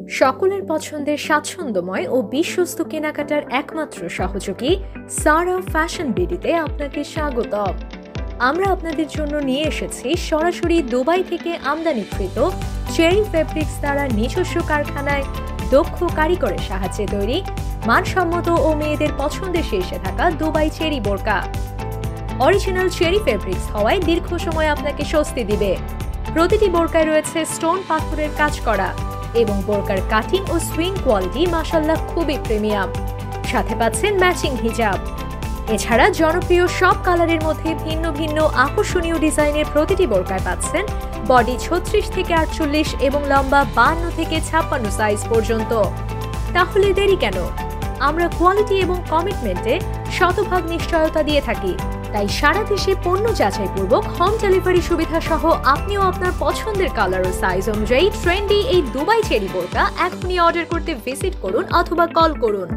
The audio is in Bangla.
সকলের পছন্দের স্বাচ্ছন্দ্যময় ও বিশ্বস্ত কেনাকাটার একমাত্র সহযোগী সারা ফ্যাশন বিডিতে আপনাকে স্বাগতম। আমরা আপনাদের জন্য নিয়ে এসেছি সরাসরি দুবাই থেকে আমদানিকৃত চেরি ফেব্রিক্স দ্বারা নিজস্ব কারখানায় দক্ষ কারিগরের সাহায্যে তৈরি মানসম্মত ও মেয়েদের পছন্দের শীর্ষে থাকা দুবাই চেরি বোরকা। অরিজিনাল চেরি ফেব্রিক্স হওয়ায় দীর্ঘ সময় আপনাকে স্বস্তি দিবে। প্রতিটি বোরকায় রয়েছে স্টোন পাথরের কাজ করা এবং বোরকার কাটিং ও সুইং কোয়ালিটি মাশাআল্লাহ খুবই প্রিমিয়াম। সাথে পাচ্ছেন ম্যাচিং হিজাব। এছাড়া জনপ্রিয় সব কালারের মধ্যে ভিন্ন ভিন্ন আকর্ষণীয় ডিজাইনের প্রতিটি বোরকায় পাচ্ছেন বডি 36 থেকে 48 এবং লম্বা 52 থেকে 56 সাইজ পর্যন্ত। তাহলে দেরি কেন? আমরা কোয়ালিটি এবং কমিটমেন্টে শতভাগ নিশ্চয়তা দিয়ে থাকি, তাই সারা দেশে পণ্য যাচাইপূর্বক হোম ডেলিভারি সুবিধা সহ আপনিও আপনার পছন্দের কালার ও সাইজ অনুযায়ী ট্রেন্ডি এই দুবাই চেরি বোরকা এখনই অর্ডার করতে ভিজিট করুন অথবা কল করুন।